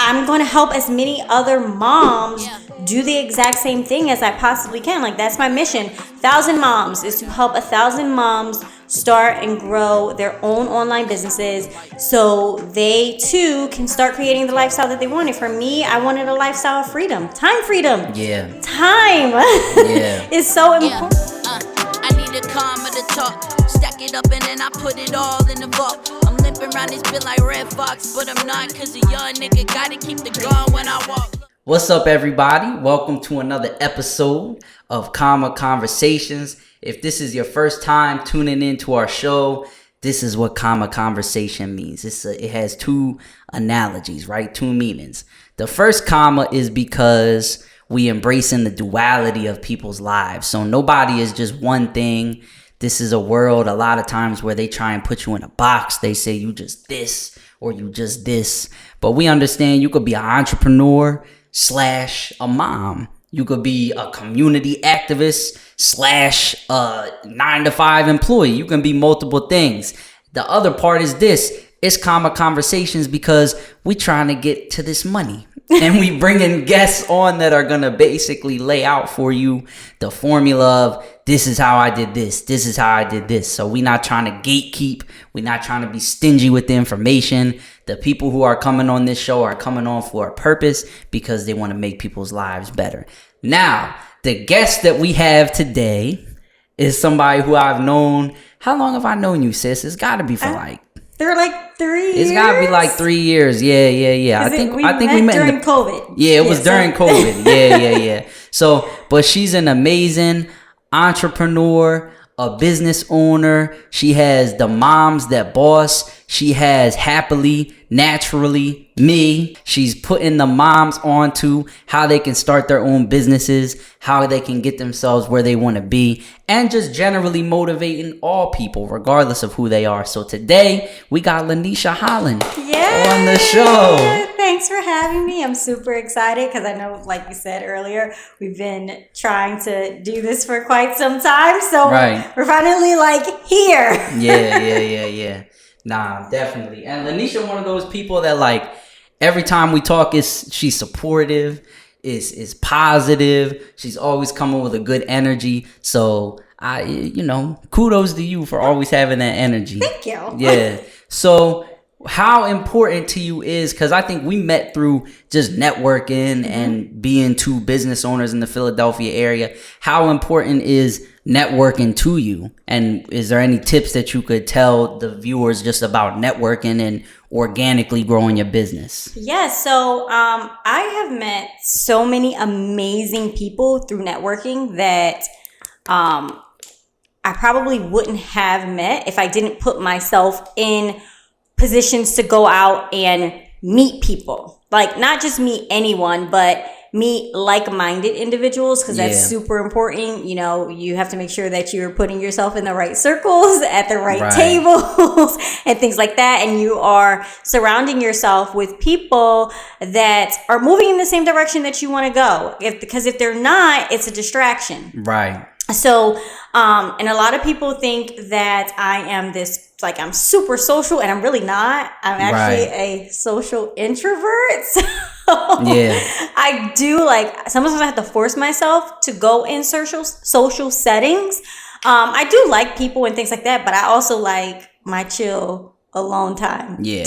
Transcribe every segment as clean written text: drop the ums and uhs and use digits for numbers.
I'm going to help as many other moms do the exact same thing as I possibly can. Like, that's my mission. 1,000 moms is to help 1,000 moms start and grow their own online businesses so they too can start creating the lifestyle that they wanted. For me, I wanted a lifestyle of freedom. Time freedom. Yeah. Time. Yeah. Is so important. I need a calmer to talk. Stack it up and then I put it all in the vault. I'm limping around this bit like Red Fox, but I'm not, cause a young nigga gotta keep the gun when I walk. What's up, everybody? Welcome to another episode of Calmer Conversations. If this is your first time tuning into our show, this is what Calmer Conversation means. It has two analogies, right? Two meanings. The first comma is because we embracing the duality of people's lives. So nobody is just one thing. This is a world a lot of times where they try and put you in a box. They say you just this or you just this. But we understand you could be an entrepreneur / a mom. You could be a community activist / a 9-to-5 employee. You can be multiple things. The other part is this. It's Calmer Conversations because we trying to get to this money. And we bringing guests on that are going to basically lay out for you the formula of this is how I did this. This is how I did this. So we not trying to gatekeep. We're not trying to be stingy with the information. The people who are coming on this show are coming on for a purpose because they want to make people's lives better. Now, the guest that we have today is somebody who I've known. How long have I known you, sis? It's got to be for They're like 3 years. It's got to be like 3 years. Yeah. I think we met during COVID. Yeah, it was during COVID. Yeah. So, but she's an amazing entrepreneur, a business owner. She has the Moms That Boss. She has Happily, Naturally, Me. She's putting the moms onto how they can start their own businesses, how they can get themselves where they want to be, and just generally motivating all people, regardless of who they are. So today, we got Lanisha Holland on the show. Thanks for having me. I'm super excited because I know, like you said earlier, we've been trying to do this for quite some time. So we're finally like here. Yeah. Nah, definitely. And Lanisha, one of those people that like every time we talk she's supportive, is positive. She's always coming with a good energy. So kudos to you for always having that energy. Thank you. Yeah. So how important to you is, because I think we met through just networking and being two business owners in the Philadelphia area. How important is networking to you? And is there any tips that you could tell the viewers just about networking and organically growing your business? Yes. So I have met so many amazing people through networking that I probably wouldn't have met if I didn't put myself in positions to go out and meet people. Like, not just meet anyone, but meet like-minded individuals, because that's super important. You know, you have to make sure that you're putting yourself in the right circles, at the right tables, and things like that. And you are surrounding yourself with people that are moving in the same direction that you want to go. Because if they're not, it's a distraction. Right. So, and a lot of people think that I am this, like, I'm super social, and I'm really not. I'm actually a social introvert. So I do, like, sometimes I have to force myself to go in social settings. I do like people and things like that, but I also like my chill alone time. Yeah.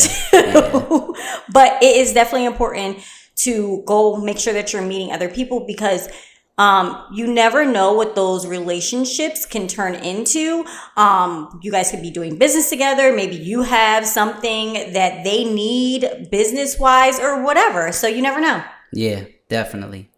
But it is definitely important to go make sure that you're meeting other people, because you never know what those relationships can turn into. You guys could be doing business together. Maybe you have something that they need business-wise or whatever. So you never know. Yeah, definitely.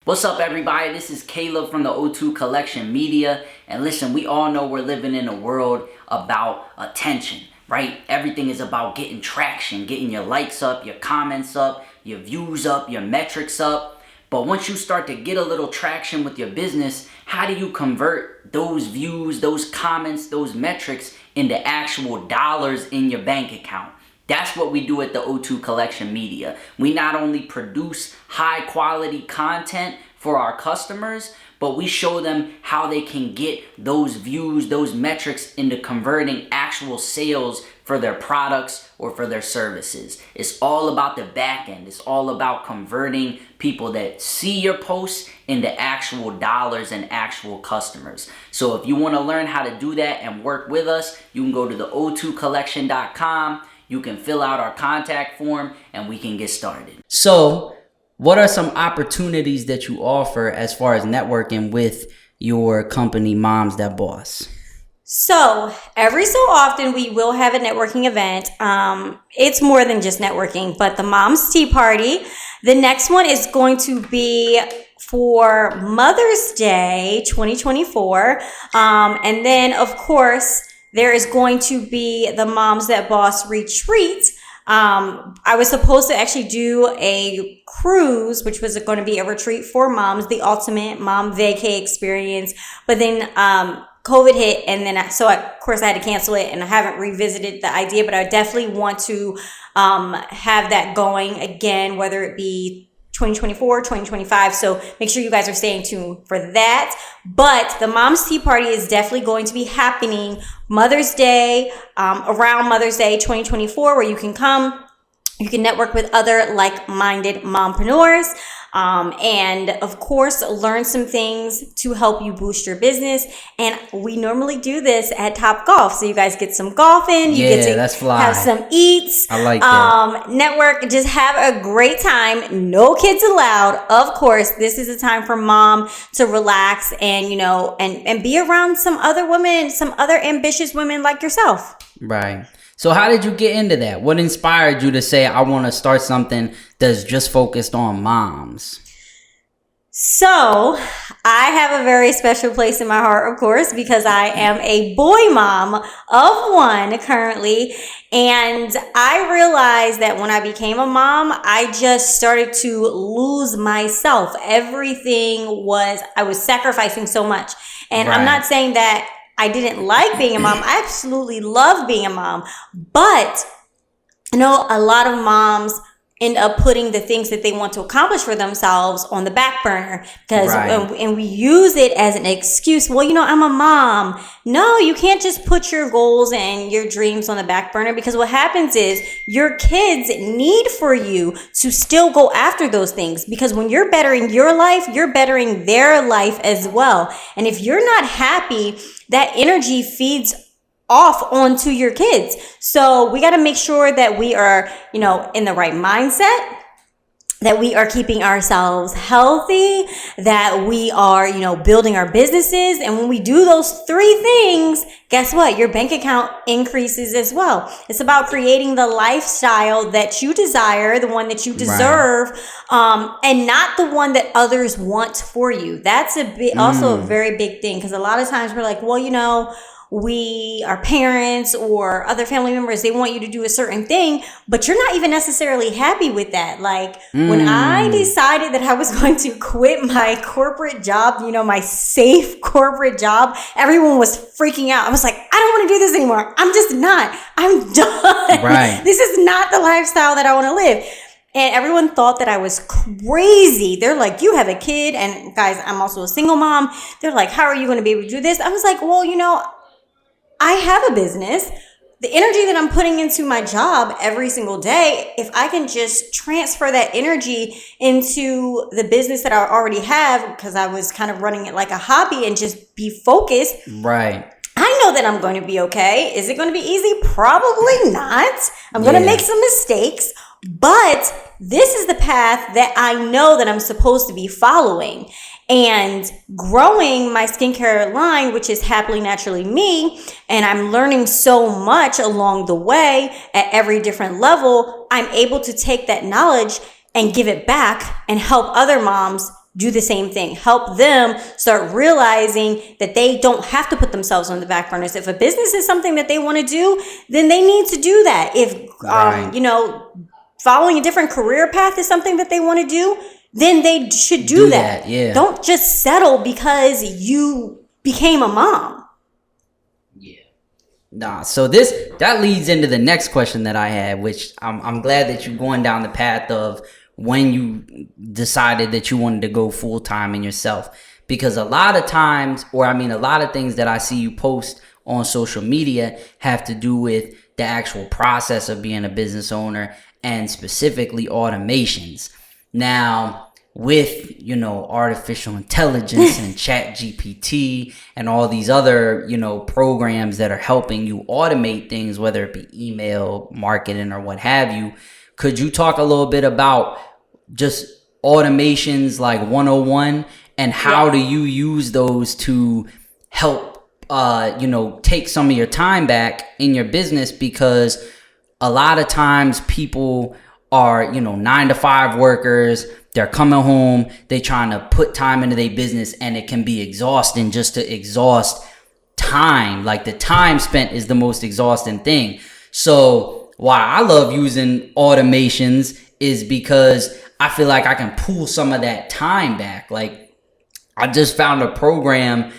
What's up, everybody? This is Caleb from the O2 Collection Media. And listen, we all know we're living in a world about attention, right? Everything is about getting traction, getting your likes up, your comments up, your views up, your metrics up. But once you start to get a little traction with your business, how do you convert those views, those comments, those metrics into actual dollars in your bank account? That's what we do at the O2 Collection Media. We not only produce high quality content for our customers, but we show them how they can get those views, those metrics into converting actual sales for their products or for their services. It's all about the back end. It's all about converting people that see your posts into actual dollars and actual customers. So if you want to learn how to do that and work with us, you can go to the o2collection.com. You can fill out our contact form and we can get started. So what are some opportunities that you offer as far as networking with your company, Moms That Boss? So every so often we will have a networking event. It's more than just networking, but the Mom's Tea Party. The next one is going to be for Mother's Day 2024. And then, of course, there is going to be the Moms That Boss retreat. I was supposed to actually do a cruise, which was going to be a retreat for moms, the ultimate mom vacay experience. But then COVID hit, and then of course I had to cancel it, and I haven't revisited the idea, but I definitely want to have that going again, whether it be 2024, 2025. So make sure you guys are staying tuned for that. But the Mom's Tea Party is definitely going to be happening Mother's Day, around Mother's Day 2024, where you can come. You can network with other like-minded mompreneurs, and of course, learn some things to help you boost your business. And we normally do this at Top Golf. So you guys get some golfing. You get to that's fly. Have some eats. I like that. Network, just have a great time. No kids allowed. Of course, this is a time for mom to relax and, and be around some other women, some other ambitious women like yourself. Right. So how did you get into that? What inspired you to say, I want to start something that's just focused on moms? So I have a very special place in my heart, of course, because I am a boy mom of one currently. And I realized that when I became a mom, I just started to lose myself. I was sacrificing so much. And I'm not saying that I didn't like being a mom. I absolutely love being a mom. But I know a lot of moms end up putting the things that they want to accomplish for themselves on the back burner because and we use it as an excuse. Well, I'm a mom. No, you can't just put your goals and your dreams on the back burner, because what happens is your kids need for you to still go after those things, because when you're bettering your life, you're bettering their life as well. And if you're not happy, that energy feeds off onto your kids. So we got to make sure that we are, in the right mindset, that we are keeping ourselves healthy, that we are, building our businesses. And when we do those three things, guess what? Your bank account increases as well. It's about creating the lifestyle that you desire, the one that you deserve, and not the one that others want for you. That's also a very big thing, because a lot of times we're like, well, our parents or other family members, they want you to do a certain thing, but you're not even necessarily happy with that. When I decided that I was going to quit my corporate job, my safe corporate job, everyone was freaking out. I was like, I don't want to do this anymore. I'm just not. I'm done. Right. This is not the lifestyle that I want to live. And everyone thought that I was crazy. They're like, you have a kid. And guys, I'm also a single mom. They're like, how are you going to be able to do this? I was like, well, I have a business. The energy that I'm putting into my job every single day, if I can just transfer that energy into the business that I already have, because I was kind of running it like a hobby, and just be focused. Right. I know that I'm going to be okay. Is it going to be easy? Probably not. I'm going to make some mistakes, but this is the path that I know that I'm supposed to be following. And growing my skincare line, which is Happily Naturally Me, and I'm learning so much along the way at every different level, I'm able to take that knowledge and give it back and help other moms do the same thing. Help them start realizing that they don't have to put themselves on the back burners. If a business is something that they want to do, then they need to do that. If, following a different career path is something that they want to do, then they should do that. Yeah. Don't just settle because you became a mom. Yeah. Nah. So that leads into the next question that I had, which I'm glad that you're going down the path of when you decided that you wanted to go full time in yourself, because a lot of times, a lot of things that I see you post on social media have to do with the actual process of being a business owner, and specifically automations. Now, with, you know, artificial intelligence and chat GPT and all these other, you know, programs that are helping you automate things, whether it be email marketing or what have you, could you talk a little bit about just automations like 101 and how do you use those to help, you know, take some of your time back in your business? Because a lot of times people are, you know, 9-to-5 workers. They're coming home, they trying to put time into their business, and it can be exhausting just to exhaust time. Like, the time spent is the most exhausting thing. So why I love using automations is because I feel like I can pull some of that time back. Like, I just found a program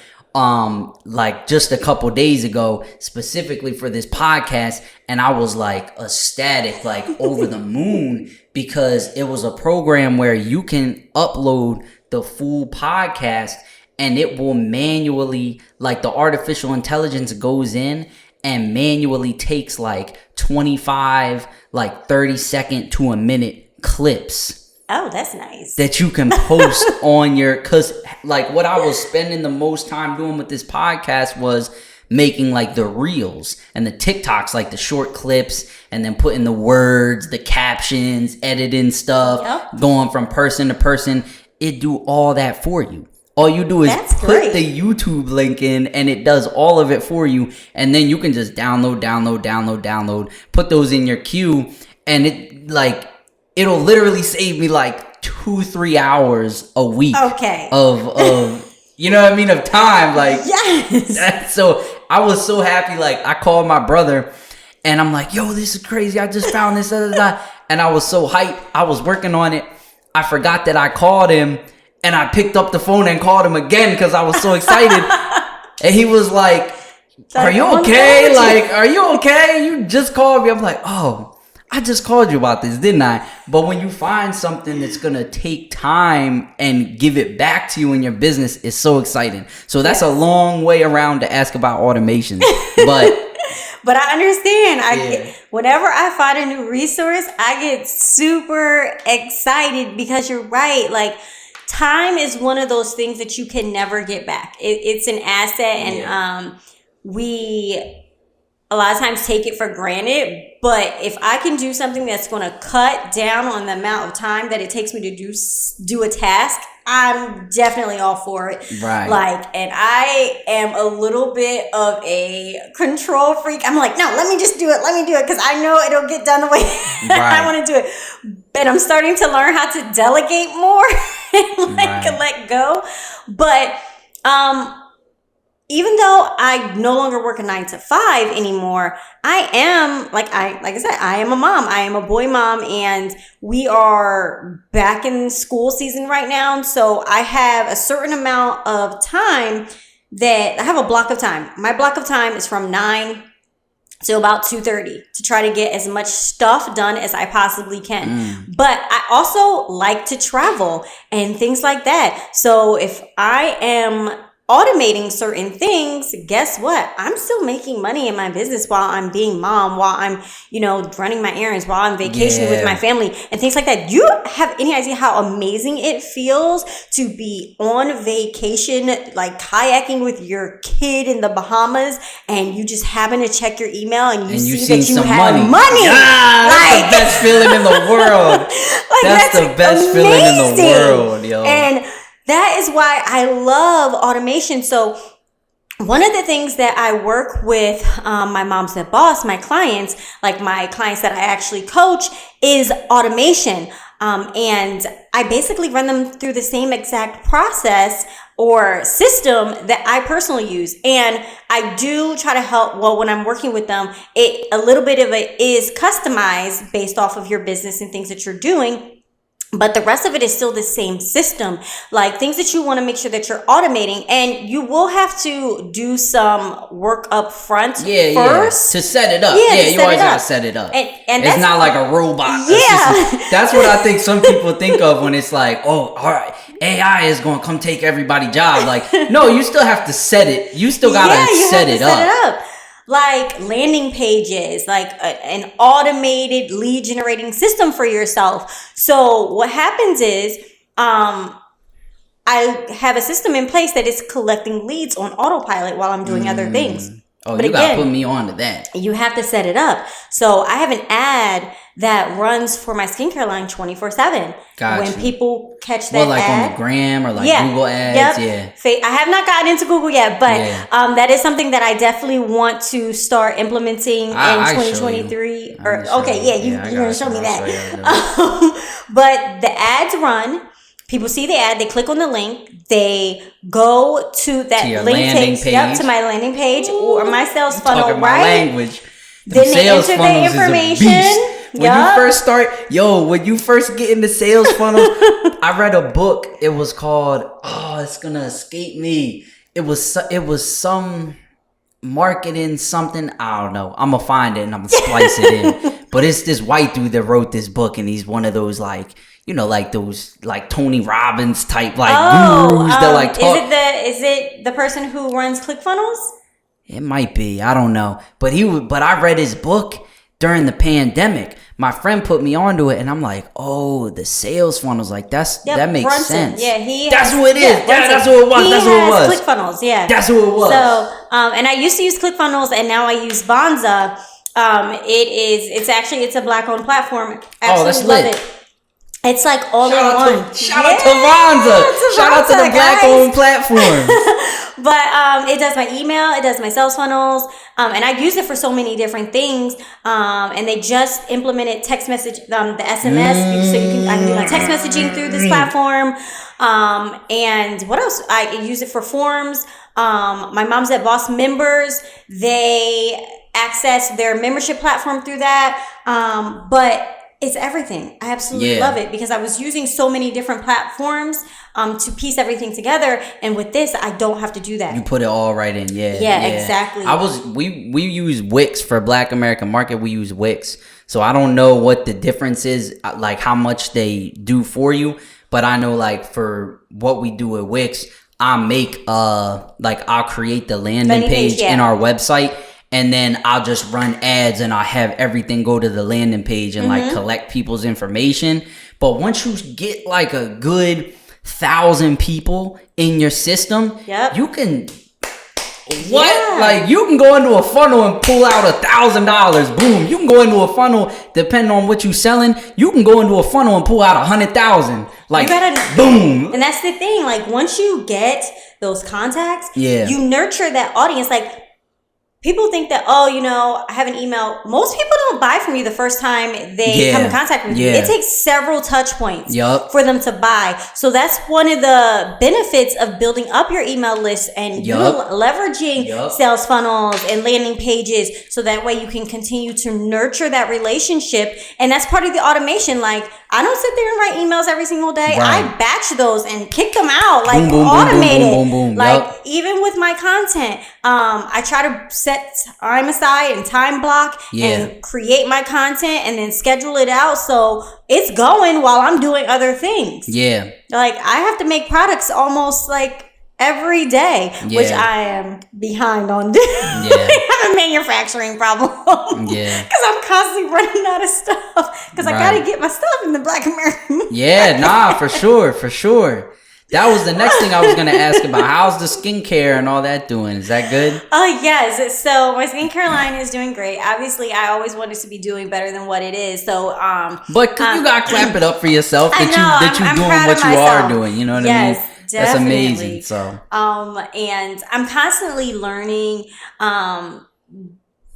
like just a couple days ago specifically for this podcast, and I was like ecstatic, like over the moon, because it was a program where you can upload the full podcast and it will manually, like, the artificial intelligence goes in and manually takes like 25, like 30-second to a minute clips. Oh, that's nice. That you can post on your, because like what I was spending the most time doing with this podcast was making like the reels and the TikToks, like the short clips, and then putting the words, the captions, editing stuff, going from person to person. It do all that for you. All you do is put the YouTube link in and it does all of it for you. And then you can just download, put those in your queue, and it like, it'll literally save me like 2-3 hours a week of you know what I mean, of time. Like, yes. So I was so happy. Like, I called my brother and I'm like, yo, this is crazy. I just found this. And I was so hyped. I was working on it. I forgot that I called him, and I picked up the phone and called him again because I was so excited. And he was like, are you okay? Like, are you okay? You just called me. I'm like, oh, I just called you about this, didn't I? But when you find something that's going to take time and give it back to you in your business, it's so exciting. So that's a long way around to ask about automations. But I understand. Whenever I find a new resource, I get super excited because you're right. Like, time is one of those things that you can never get back. It's an asset, and we a lot of times take it for granted. But if I can do something that's going to cut down on the amount of time that it takes me to do a task, I'm definitely all for it. Right. Like, and I am a little bit of a control freak. I'm like, no, let me just do it. Because I know it'll get done the way I want to do it. But I'm starting to learn how to delegate more and let go. But, even though I no longer work a 9-to-5 anymore, I am, like I said, I am a mom. I am a boy mom, and we are back in school season right now. So I have a certain amount of time that I have a block of time. My block of time is from 9 to about 2:30 to try to get as much stuff done as I possibly can. But I also like to travel and things like that. So if I am automating certain things, guess what? I'm still making money in my business while I'm being mom, while I'm, running my errands, while I'm vacationing with my family and things like that. You have any idea how amazing it feels to be on vacation, like kayaking with your kid in the Bahamas, and you just happen to check your email and you see that you have money. Yeah, that's the best feeling in the world. That's the best feeling in the world, yo. And that is why I love automation. So one of the things that I work with my Mom's the Boss, my clients, like my clients that I actually coach, is automation. And I basically run them through the same exact process or system that I personally use. And I do try to help, when I'm working with them, a little bit of it is customized based off of your business and things that you're doing. But the rest of it is still the same system, like things that you want to make sure that you're automating, and you will have to do some work up front first to set it up. You always gotta set it up. And it's not like a robot. That's what I think some people think of when it's like, oh, all right, AI is going to come take everybody's job. Like, no, you still have to set it. You still gotta set it up. like landing pages, like an automated lead generating system for yourself. So what happens is, I have a system in place that is collecting leads on autopilot while I'm doing other things. Oh, but you gotta put me on to that. You have to set it up. So I have an ad that runs for my skincare line 24/7. Gotcha. When people catch that well, like ad, on the gram or like Google ads, I have not gotten into Google yet, but that is something that I definitely want to start implementing in 2023. You're gonna show me that. But the ads run. People see the ad, they click on the link, they go to that link takes to my landing page or my sales funnel, talking my language. Then they enter the information. When you first get into sales funnels, I read a book. It was called, it's gonna escape me. It was some marketing something. I don't know. I'm gonna find it and I'm gonna splice it in. But it's this white dude that wrote this book, and he's one of those like those like Tony Robbins type gurus that like talk. Is it the person who runs ClickFunnels? It might be. I don't know. But I read his book during the pandemic. My friend put me onto it, and I'm like, oh, the sales funnels, like that makes sense. Yeah, that's what it is. That's what it was. That's what it was. ClickFunnels, yeah. That's what it was. So, and I used to use ClickFunnels, and now I use Bonza. It's a Black-owned platform. Absolutely love it. It's like all in one. Shout out to Bonza. Shout out to the Black-owned platform. But it does my email, it does my sales funnels, and I use it for so many different things. And they just implemented text message, the SMS, so I can do my text messaging through this platform. And what else? I use it for forms. My Moms at Boss members, they access their membership platform through that. But it's everything. I absolutely love it because I was using so many different platforms to piece everything together, and with this, I don't have to do that. You put it all right in, yeah, exactly. We use Wix for Black American market. We use Wix, so I don't know what the difference is, like how much they do for you, but I know like for what we do at Wix, I'll create the landing page in our website. And then I'll just run ads and I'll have everything go to the landing page and like collect people's information. But once you get like a good 1,000 people in your system, you can like you can go into a funnel and pull out $1,000. Boom. You can go into a funnel, depending on what you're selling, you can go into a funnel and pull out 100,000. Like boom. And that's the thing. Like once you get those contacts, you nurture that audience. Like people think that, I have an email. Most people don't buy from you the first time they come in contact with you. It takes several touch points for them to buy. So that's one of the benefits of building up your email list and leveraging sales funnels and landing pages. So that way you can continue to nurture that relationship. And that's part of the automation. Like I don't sit there and write emails every single day. Right. I batch those and kick them out, like automated. Like even with my content, I try to set time aside and time block and create my content and then schedule it out so it's going while I'm doing other things. Yeah. Like I have to make products almost like every day, which I am behind on doing. I have a manufacturing problem. Because I'm constantly running out of stuff. Because I got to get my stuff in the Black American. For sure. That was the next thing I was going to ask about. How's the skincare and all that doing? Is that good? Oh, yes. So my skincare line is doing great. Obviously, I always wanted to be doing better than what it is. So, but you got to clap it up for yourself that you're doing what you are doing. You know what I mean? Definitely. That's amazing. So, and I'm constantly learning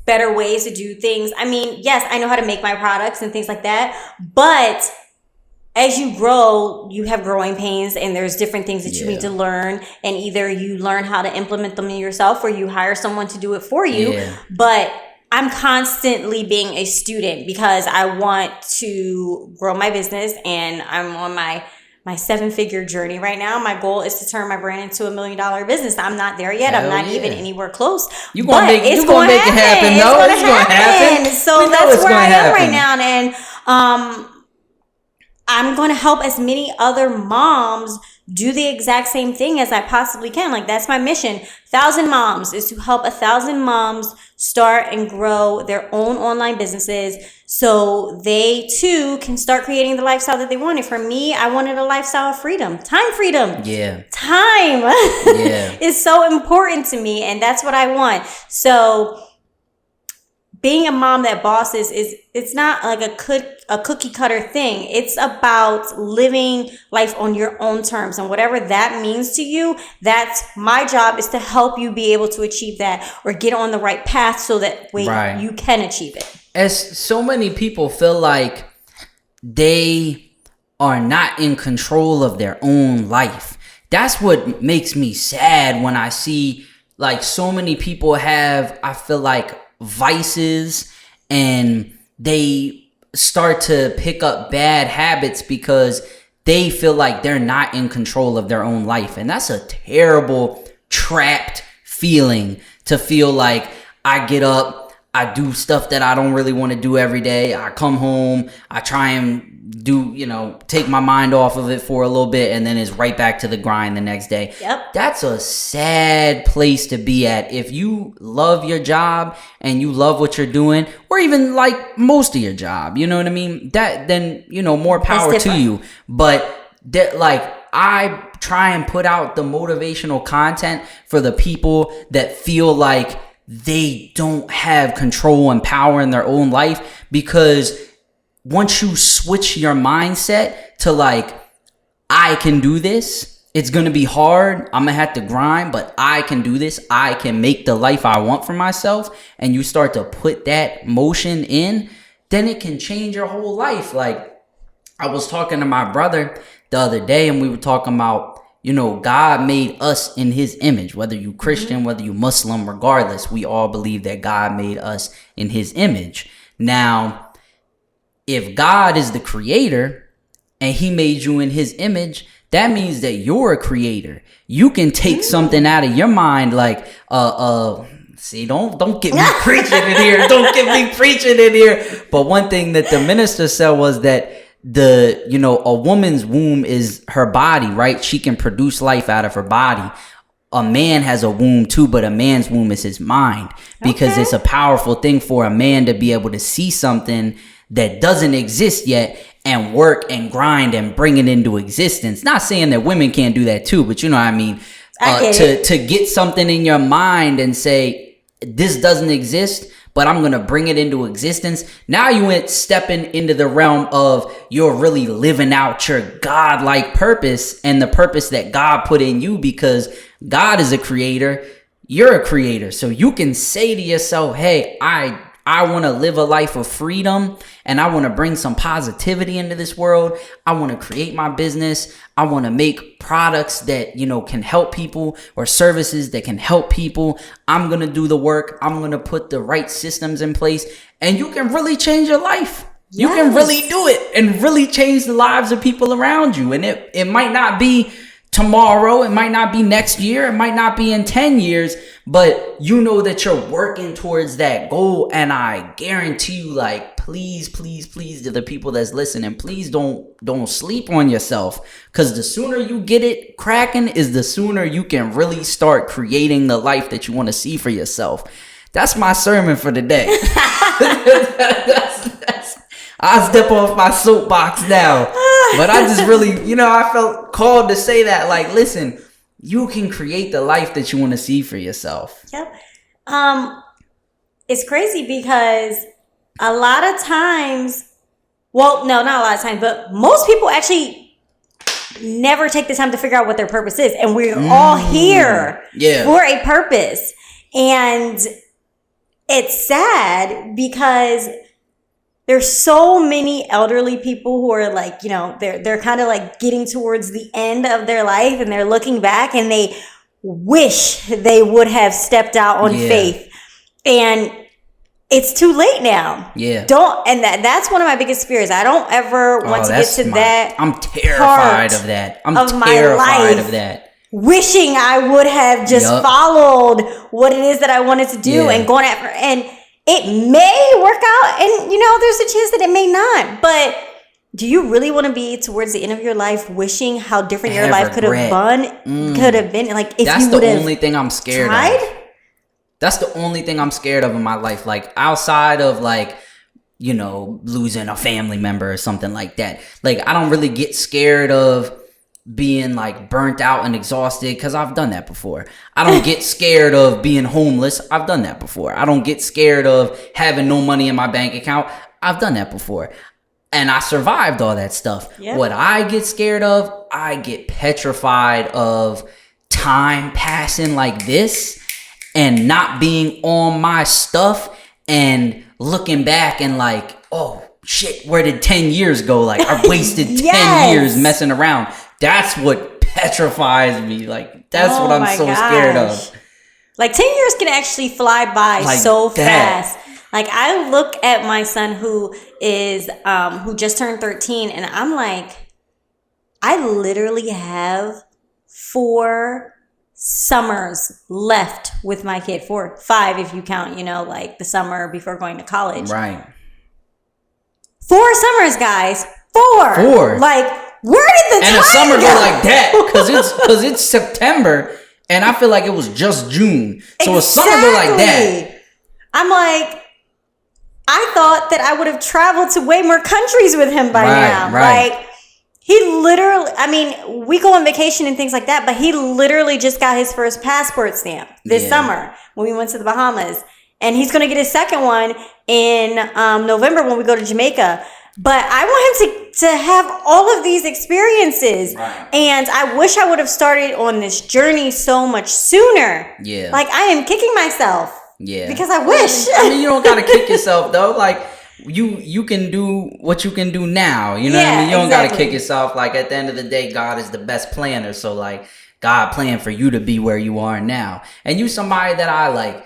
better ways to do things. I mean, yes, I know how to make my products and things like that, but as you grow, you have growing pains and there's different things that you need to learn, and either you learn how to implement them yourself or you hire someone to do it for you. But I'm constantly being a student because I want to grow my business, and I'm on my 7-figure journey right now. My goal is to turn my brand into $1 million business. I'm not there yet. I'm not even anywhere close. You're going to make it happen. No, it's going to happen. So that's where I am right now. And I'm going to help as many other moms do the exact same thing as I possibly can. Like that's my mission. 1,000 moms is to help 1,000 moms start and grow their own online businesses so they too can start creating the lifestyle that they wanted. For me, I wanted a lifestyle of freedom, time freedom. Yeah. Time is so important to me, and that's what I want. So being a mom that bosses it's not like a cookie cutter thing. It's about living life on your own terms, and whatever that means to you, that's my job, is to help you be able to achieve that or get on the right path so that you can achieve it. As so many people feel like they are not in control of their own life. That's what makes me sad when I see like so many people have, I feel like, vices, and they start to pick up bad habits because they feel like they're not in control of their own life. And that's a terrible, trapped feeling, to feel like I get up, I do stuff that I don't really want to do every day. I come home, I try and do, take my mind off of it for a little bit, and then it's right back to the grind the next day. Yep. That's a sad place to be at. If you love your job and you love what you're doing, or even like most of your job, you know what I mean? Then more power to you. But that, like, I try and put out the motivational content for the people that feel like they don't have control and power in their own life, because once you switch your mindset to like, I can do this, it's going to be hard, I'm going to have to grind, but I can do this, I can make the life I want for myself, and you start to put that motion in, then it can change your whole life. Like, I was talking to my brother the other day, and we were talking about, God made us in his image, whether you Christian, whether you Muslim, regardless, we all believe that God made us in his image. Now, if God is the creator and he made you in his image, that means that you're a creator. You can take something out of your mind, like, see, don't get me preaching in here. Don't get me preaching in here. But one thing that the minister said was that a woman's womb is her body, right? She can produce life out of her body. A man has a womb too, but a man's womb is his mind, because it's a powerful thing for a man to be able to see something that doesn't exist yet and work and grind and bring it into existence. Not saying that women can't do that too, but you know what I mean? To get something in your mind and say, this doesn't exist, but I'm going to bring it into existence. Now you went stepping into the realm of you're really living out your God-like purpose and the purpose that God put in you, because God is a creator. You're a creator. So you can say to yourself, hey, I want to live a life of freedom, and I want to bring some positivity into this world. I want to create my business. I want to make products that, can help people, or services that can help people. I'm going to do the work. I'm going to put the right systems in place, and you can really change your life. Yes. You can really do it and really change the lives of people around you. And it might not be tomorrow, it might not be next year, it might not be in 10 years, but you know that you're working towards that goal. And I guarantee you, like, please to the people that's listening, please don't sleep on yourself, because the sooner you get it cracking is the sooner you can really start creating the life that you want to see for yourself. That's my sermon for the day. I'll step off my soapbox now. But I just really, I felt called to say that, like, listen, you can create the life that you want to see for yourself. Yep. It's crazy because a lot of times, well, no, not a lot of times, but most people actually never take the time to figure out what their purpose is. And we're all here for a purpose. And it's sad because there's so many elderly people who are like, they're kind of like getting towards the end of their life, and they're looking back and they wish they would have stepped out on faith. And it's too late now. Yeah. That's one of my biggest fears. I don't ever want to get to that. I'm terrified of that. I'm terrified of that. Wishing I would have just followed what it is that I wanted to do and going after, and it may work out, and there's a chance that it may not. But do you really want to be towards the end of your life wishing how different your life could have been? Like, if that's you would have the only thing I'm scared tried? of. That's the only thing I'm scared of in my life. Like, outside of, like, you know, losing a family member or something like that. Like, I don't really get scared of being, like, burnt out and exhausted, because I've done that before. I don't get scared of being homeless. I've done that before. I don't get scared of having no money in my bank account. I've done that before. And I survived all that stuff. Yep. What I get scared of, I get petrified of time passing like this and not being on my stuff and looking back and like, oh shit, where did 10 years go? Like, I wasted 10 years messing around. That's what petrifies me. Like, that's what I'm so scared of. Like, 10 years can actually fly by like so fast. Like, I look at my son who just turned 13, and I'm like, I literally have 4 summers left with my kid. 4, 5 if you count, you know, like the summer before going to college. Right. 4 summers, guys. 4. Like, where did the time go? And the summer go like that because it's September, and I feel like it was just June. So a summer go like that. I'm like, I thought that I would have traveled to way more countries with him by now. Right. Like, he literally, I mean, we go on vacation and things like that, but he literally just got his first passport stamp this summer when we went to the Bahamas. And he's going to get his second one in November when we go to Jamaica. But I want him to have all of these experiences. Right. And I wish I would have started on this journey so much sooner. Yeah. Like, I am kicking myself. Yeah. Because I wish. I mean, you don't got to kick yourself, though. Like, you can do what you can do now. You know what I mean? You don't got to kick yourself. Like, at the end of the day, God is the best planner. So, like, God planned for you to be where you are now. And you somebody that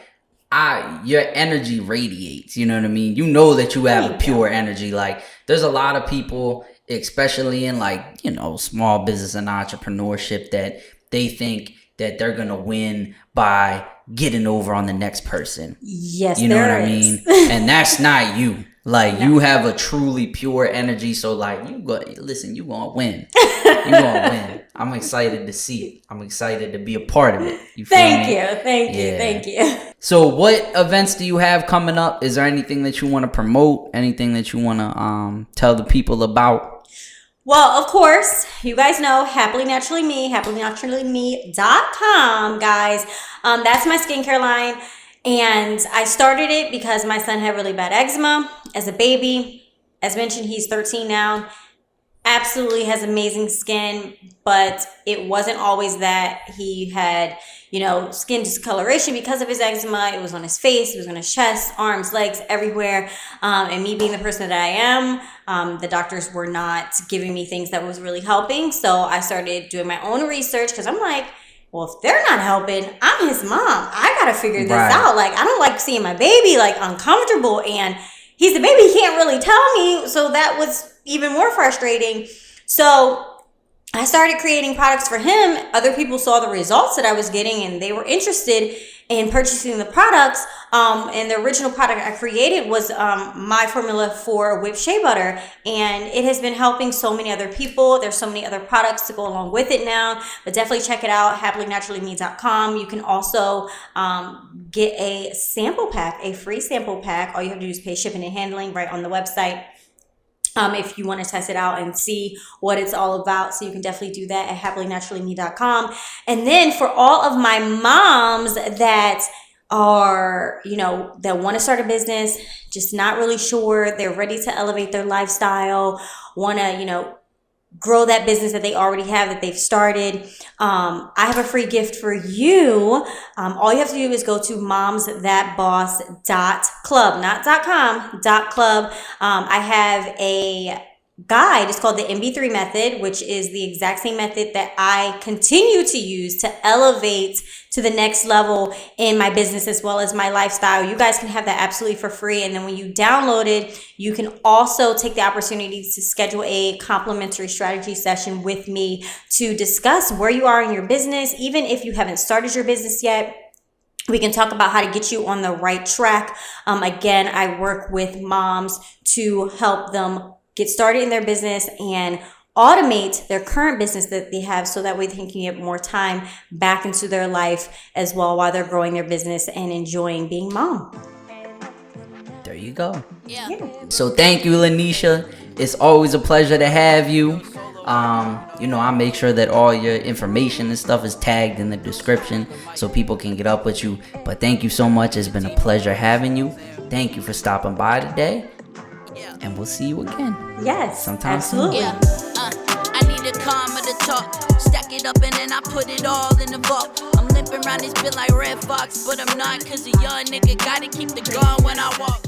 your energy radiates, you know what I mean? You know that you have a pure energy. Like, there's a lot of people, especially in, like, you know, small business and entrepreneurship, that they think that they're going to win by getting over on the next person. Yes, you know what I mean? And that's not you. Like, you have a truly pure energy. So, like, you going to win. You going to win. I'm excited to see it. I'm excited to be a part of it. You feel me? Thank you. So, what events do you have coming up? Is there anything that you want to promote? Anything that you want to tell the people about? Well, of course, you guys know Happily Naturally Me, happilynaturallyme.com, guys. That's my skincare line. And I started it because my son had really bad eczema as a baby. As mentioned, he's 13 now. Absolutely has amazing skin, but it wasn't always that. He had, you know, skin discoloration because of his eczema. It was on his face, it was on his chest, arms, legs, everywhere. And me being the person that I am, the doctors were not giving me things that was really helping. So I started doing my own research because I'm like, well, if they're not helping, I'm his mom. I got to figure this out. Like, I don't like seeing my baby, like, uncomfortable. And he's the baby. He can't really tell me. So that was even more frustrating. So I started creating products for him. Other people saw the results that I was getting, and they were interested in purchasing the products. And the original product I created was my formula for whipped shea butter. And it has been helping so many other people. There's so many other products to go along with it now. But definitely check it out, happilynaturallyme.com. You can also get a sample pack, a free sample pack. All you have to do is pay shipping and handling right on the website. If you want to test it out and see what it's all about. So you can definitely do that at happilynaturallyme.com. And then for all of my moms that are, you know, that want to start a business, just not really sure, they're ready to elevate their lifestyle, want to, you know, grow that business that they already have, that they've started. I have a free gift for you. All you have to do is go to momsthatboss.club, not .com, .club. I have a guide. It's called the MB3 method, which is the exact same method that I continue to use to elevate to the next level in my business as well as my lifestyle. You guys can have that absolutely for free. And then when you download it, you can also take the opportunity to schedule a complimentary strategy session with me to discuss where you are in your business. Even if you haven't started your business yet, we can talk about how to get you on the right track. Again, I work with moms to help them get started in their business and automate their current business that they have so that way they can get more time back into their life as well while they're growing their business and enjoying being mom. There you go. Yeah. So thank you, Lanisha. It's always a pleasure to have you. I'll make sure that all your information and stuff is tagged in the description so people can get up with you. But thank you so much. It's been a pleasure having you. Thank you for stopping by today. And we'll see you again. Yes, sometime absolutely. soon. I need a comma to talk. Stack it up and then I put it all in the vault. I'm limping around this bit like Red Fox, but I'm not, cause a young nigga gotta keep the gun when I walk.